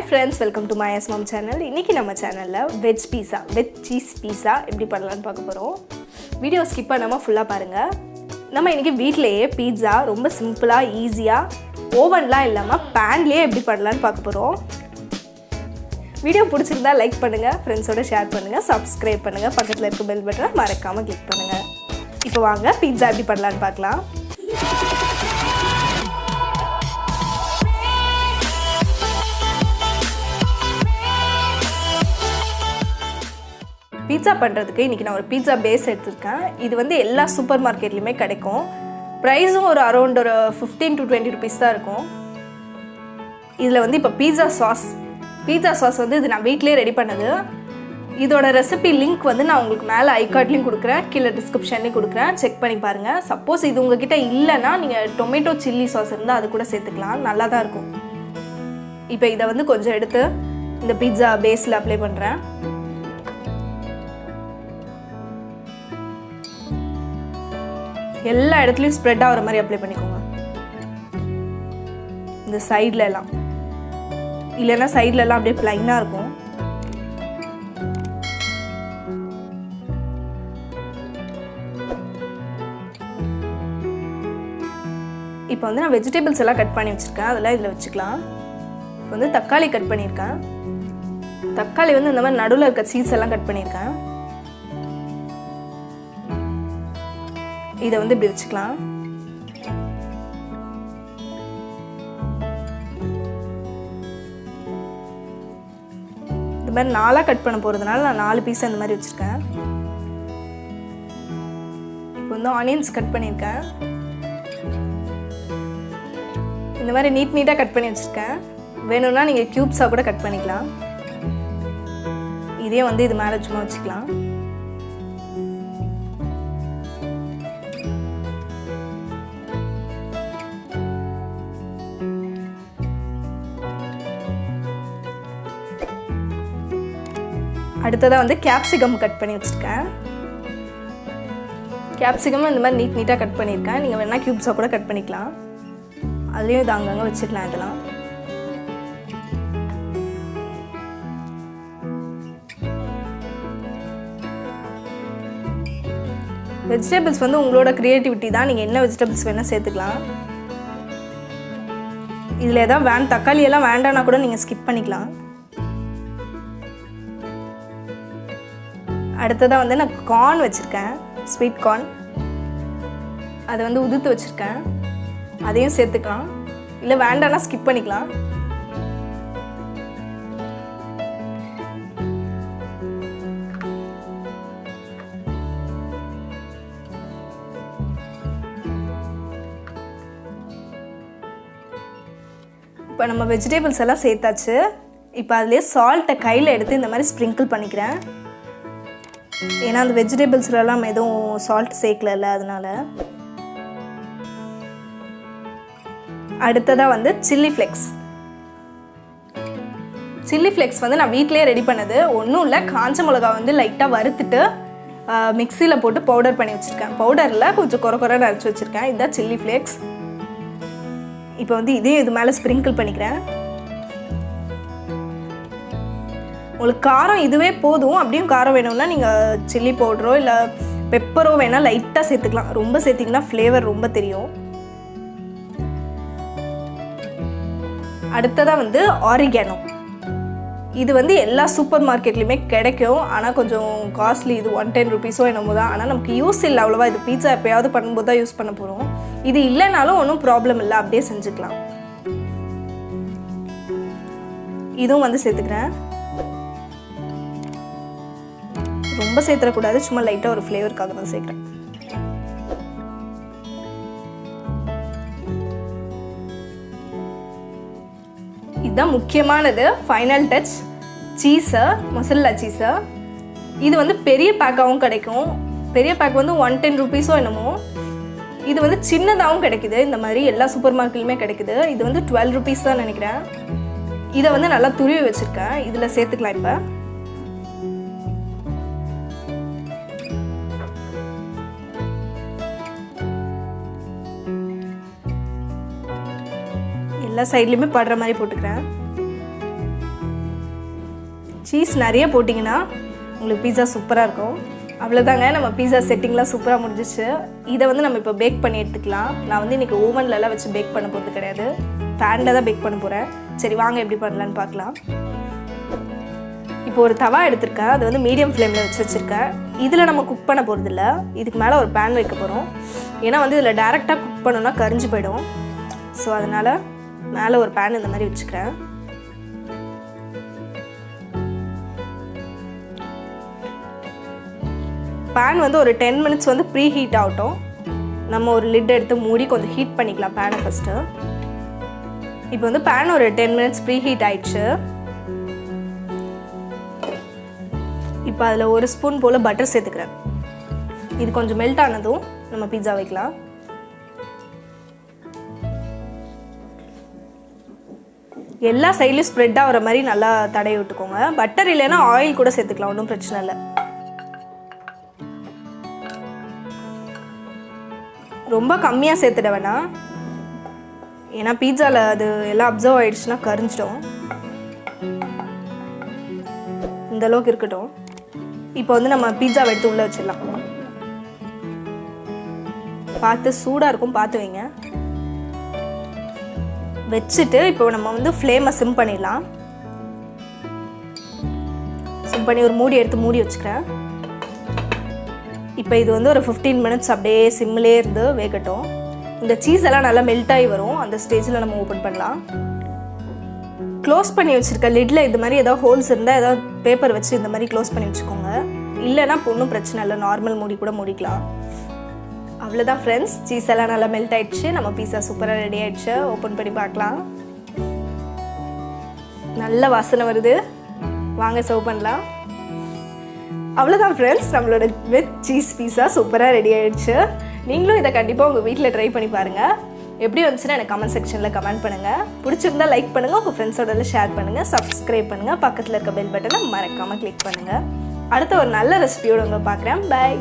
friends, welcome to Payasam channel. இன்னைக்கு நம்ம சேனல்ல வெஜ் பீஸா, வெஜ் சீஸ் பீஸா எப்படி பண்ணலாம்னு பார்க்க போறோம். வீடியோ ஸ்கிப் பண்ணாம ஃபுல்லா பாருங்க. நம்ம இன்னைக்கு வீட்லயே பீட்சா ரொம்ப சிம்பிளா, ஈஸியா, ஓவன்லாம் இல்லாம panலயே எப்படி பண்ணலாம்னு பார்க்க போறோம். வீடியோ பிடிச்சிருந்தா லைக் பண்ணுங்க, ஃப்ரெண்ட்ஸோட ஷேர் பண்ணுங்க, Subscribe பண்ணுங்க, பக்கத்துல இருக்க பெல் பட்டனை மறக்காம கிளிக் பண்ணுங்க. இப்போ வாங்க பீட்சா எப்படி பண்ணலாம்னு பார்க்கலாம். பீட்சா பண்ணுறதுக்கு இன்றைக்கி நான் ஒரு பீட்சா பேஸ் எடுத்துருக்கேன். இது வந்து எல்லா சூப்பர் மார்க்கெட்லேயுமே கிடைக்கும். ப்ரைஸும் ஒரு அரௌண்ட் ஒரு 15 to 20 rupees தான் இருக்கும். இதில் வந்து இப்போ பீட்சா சாஸ் வந்து இது நான் வீட்டிலே ரெடி பண்ணது. இதோட ரெசிபி லிங்க் வந்து நான் உங்களுக்கு மேலே ஐகார்ட்லேயும் கொடுக்குறேன், கீழே டிஸ்கிரிப்ஷன்லேயும் கொடுக்குறேன், செக் பண்ணி பாருங்கள். சப்போஸ் இது உங்ககிட்ட இல்லைன்னா நீங்கள் டொமேட்டோ சில்லி சாஸ் இருந்தால் அது கூட சேர்த்துக்கலாம், நல்லா தான் இருக்கும். இப்போ இதை வந்து கொஞ்சம் எடுத்து இந்த பீட்சா பேஸில் அப்ளை பண்ணுறேன். எல்லா இடத்துலையும் ஸ்ப்ரெட் ஆகிற மாதிரி அப்ளை பண்ணிக்கோங்க. இந்த சைடில் எல்லாம் இல்லைன்னா சைடில் எல்லாம் அப்படியே பிளைனாக இருக்கும். இப்போ வந்து நான் வெஜிடபிள்ஸ் எல்லாம் கட் பண்ணி வச்சுருக்கேன், அதெல்லாம் இதில் வச்சுக்கலாம். இப்போ வந்து தக்காளி கட் பண்ணியிருக்கேன். தக்காளி வந்து இந்த மாதிரி நடுவில் இருக்க சீட்ஸ் எல்லாம் கட் பண்ணியிருக்கேன். இதை வந்து இப்படி வச்சுக்கலாம். இந்த மாதிரி 4 கட் பண்ண போகிறதுனால நான் 4 பீஸ் அந்த மாதிரி வச்சுருக்கேன். இப்போ வந்து ஆனியன்ஸ் கட் பண்ணியிருக்கேன். இந்த மாதிரி நீட்டாக கட் பண்ணி வச்சுருக்கேன். வேணும்னா நீங்கள் க்யூப்ஸாக கூட கட் பண்ணிக்கலாம். இதே வந்து இது மேலே சும்மா வச்சுக்கலாம். அடுத்ததாக வந்து கேப்சிகம் கட் பண்ணி வச்சுருக்கேன். கேப்சிகமும் இந்த மாதிரி நீட்டாக கட் பண்ணியிருக்கேன். நீங்கள் வேணால் க்யூப்ஸாக கூட கட் பண்ணிக்கலாம். அதுலேயும் இது அங்கங்கே வச்சுக்கலாம். இதெல்லாம் வெஜிடபிள்ஸ் வந்து உங்களோட க்ரியேட்டிவிட்டி தான், நீங்கள் என்ன வெஜிடபிள்ஸ் வேணால் சேர்த்துக்கலாம். இதில் எதாவது தக்காளி எல்லாம் வேண்டான்னா கூட நீங்கள் ஸ்கிப் பண்ணிக்கலாம். அடுத்ததாக வந்து நான் கார்ன் வச்சுருக்கேன், ஸ்வீட் கார்ன். அதை வந்து உதுத்து வச்சுருக்கேன், அதையும் சேர்த்துக்கலாம். இல்லை வேண்டாம்னா ஸ்கிப் பண்ணிக்கலாம். இப்போ நம்ம வெஜிடபிள்ஸ் எல்லாம் சேர்த்தாச்சு. இப்போ அதிலே சால்ட்டை கையில் எடுத்து இந்த மாதிரி ஸ்ப்ரிங்கிள் பண்ணிக்கிறேன். ஏன்னா அந்த வெஜிடபிள்ஸ்லாம் எதுவும் சால்ட் சேர்க்கல, அதனால. அடுத்ததாக வந்து சில்லி ஃப்ளேக்ஸ் வந்து நான் வீட்டிலே ரெடி பண்ணது. ஒன்றும் இல்லை, காஞ்ச மிளகா வந்து லைட்டாக வறுத்துட்டு மிக்சியில் போட்டு பவுடர் பண்ணி வச்சுருக்கேன். பவுடரில் கொஞ்சம் குறை அரைச்சி வச்சுருக்கேன். இதுதான் சில்லி ஃப்ளேக்ஸ். இப்போ வந்து இது மேலே ஸ்ப்ரிங்கிள் பண்ணிக்கிறேன். உங்களுக்கு காரம் இதுவே போதும். அப்படியும் காரம் வேணும்னா நீங்கள் சில்லி பவுடரோ இல்லை பெப்பரோ வேணால் லைட்டாக சேர்த்துக்கலாம். ரொம்ப சேர்த்திங்கன்னா ஃப்ளேவர் ரொம்ப தெரியும். அடுத்ததாக வந்து ஆரிகானோ. இது வந்து எல்லா சூப்பர் மார்க்கெட்லேயுமே கிடைக்கும். ஆனால் கொஞ்சம் காஸ்ட்லி. இது 110 rupees என்னமோ தான். ஆனால் நமக்கு யூஸ் இல்லை அவ்வளோவா. இது பீட்சா எப்போயாவது பண்ணும்போது தான் யூஸ் பண்ண போகிறோம். இது இல்லைனாலும் ஒன்றும் ப்ராப்ளம் இல்லை, அப்படியே செஞ்சுக்கலாம். இதுவும் வந்து சேர்த்துக்கிறேன். ரொம்ப சேர்த்துடக்கூடாது, சும்மா லைட்டாக ஒரு ஃப்ளேவருக்காக தான் சேர்க்குறேன். இதுதான் முக்கியமானது, ஃபைனல் டச், சீஸை, மொசரல்லா சீஸை. இது வந்து பெரிய பேக்காகவும் கிடைக்கும். பெரிய பேக் வந்து 110 rupees என்னமோ. இது வந்து சின்னதாகவும் கிடைக்குது. இந்த மாதிரி எல்லா சூப்பர் மார்க்கெட்லையுமே கிடைக்குது. இது வந்து 12 rupees தான் நினைக்கிறேன். இதை வந்து நல்லா துருவி வச்சுருக்கேன். இதில் சேர்த்துக்கலாம். இப்போ எல்லா சைட்லையுமே படுற மாதிரி போட்டுக்கிறேன். சீஸ் நிறைய போட்டிங்கன்னா உங்களுக்கு பீஸா சூப்பராக இருக்கும். அவ்வளோதாங்க, நம்ம பீஸா செட்டிங்லாம் சூப்பராக முடிஞ்சிச்சு. இதை வந்து நம்ம இப்போ பேக் பண்ணி எடுத்துக்கலாம். நான் வந்து இன்றைக்கி ஓவன்லலாம் வச்சு பேக் பண்ண போகிறது கிடையாது, பேனில் தான் பேக் பண்ண போகிறேன். சரி வாங்க எப்படி பண்ணலான்னு பார்க்கலாம். இப்போ ஒரு தவா எடுத்திருக்கேன், அது வந்து மீடியம் ஃப்ளேமில் வச்சுருக்கேன். இதில் நம்ம குக் பண்ண போகிறது இல்லை, இதுக்கு மேலே ஒரு பேன் வைக்க போகிறோம். ஏன்னா வந்து இதில் டேரெக்டாக குக் பண்ணோன்னா கரிஞ்சு போயிடும். ஸோ அதனால் மேலே ஒரு பேன் இந்த மாதிரி வச்சுக்கிறேன். பேன் வந்து ஒரு 10 மினிட்ஸ் வந்து ப்ரீ ஹீட் ஆகட்டும். நம்ம ஒரு லிட் எடுத்து மூடி கொஞ்சம் ஹீட் பண்ணிக்கலாம் பேனை ஃபஸ்ட்டு. இப்போ வந்து பேன் ஒரு 10 மினிட்ஸ் ப்ரீ ஹீட் ஆயிடுச்சு. இப்போ அதில் ஒரு ஸ்பூன் போல் பட்டர் சேர்த்துக்கிறேன். இது கொஞ்சம் மெல்ட் ஆனதும் நம்ம பீட்சா வைக்கலாம். எல்லா சைட்லையும் ஸ்ப்ரெட் ஆகிற மாதிரி நல்லா தடவி விட்டுக்கோங்க. பட்டர் இல்லைன்னா ஆயில் கூட சேர்த்துக்கலாம், ஒன்றும் பிரச்சனை இல்லை. ரொம்ப கம்மியாக சேர்த்துட வேணாம், ஏன்னா பீட்சாவில் அது எல்லாம் அப்சர்வ் ஆகிடுச்சுன்னா கரிஞ்சிடும். இந்த அளவுக்கு இருக்கட்டும். இப்போ வந்து நம்ம பீட்சாவை எடுத்து உள்ளே வச்சிடலாம். பார்த்து சூடாக இருக்கும், பார்த்து வைங்க. வச்சுட்டு இப்போ நம்ம வந்து ஃப்ளேமை சிம் பண்ணிடலாம். சிம் பண்ணி ஒரு மூடி எடுத்து மூடி வச்சுக்கிறேன். இப்போ இது வந்து ஒரு 15 மினிட்ஸ் அப்படியே சிம்மிலே இருந்து வேகட்டும். இந்த சீஸ் எல்லாம் நல்லா மெல்ட் ஆகி வரும், அந்த ஸ்டேஜில் நம்ம ஓப்பன் பண்ணலாம். க்ளோஸ் பண்ணி வச்சுருக்க லிட்டில் இது மாதிரி ஏதாவது ஹோல்ஸ் இருந்தால் ஏதாவது பேப்பர் வச்சு இந்த மாதிரி க்ளோஸ் பண்ணி வச்சுக்கோங்க. இல்லைன்னா ஒன்றும் பிரச்சனை இல்லை, நார்மல் மூடி கூட மூடிக்கலாம். அவ்வளோதான் ஃப்ரெண்ட்ஸ், சீஸ் எல்லாம் நல்லா மெல்ட் ஆகிடுச்சு. நம்ம பீஸா சூப்பராக ரெடி ஆகிடுச்சு. ஓப்பன் பண்ணி பார்க்கலாம். நல்ல வாசனை வருது, வாங்க சர்வ் பண்ணலாம். அவ்வளோதான் ஃப்ரெண்ட்ஸ், நம்மளோட வெஜ் சீஸ் பீஸா சூப்பராக ரெடி ஆகிடுச்சு. நீங்களும் இதை கண்டிப்பாக உங்கள் வீட்டில் ட்ரை பண்ணி பாருங்கள். எப்படி வந்துச்சுன்னா எனக்கு கமெண்ட் செக்ஷனில் கமெண்ட் பண்ணுங்கள். பிடிச்சிருந்தால் லைக் பண்ணுங்கள், உங்கள் ஃப்ரெண்ட்ஸோட ஷேர் பண்ணுங்கள், சப்ஸ்கிரைப் பண்ணுங்கள், பக்கத்தில் இருக்க பெல் பட்டனை மறக்காமல் கிளிக் பண்ணுங்கள். அடுத்த ஒரு நல்ல ரெசிபியோடு உங்களை பார்க்குறேன். பை.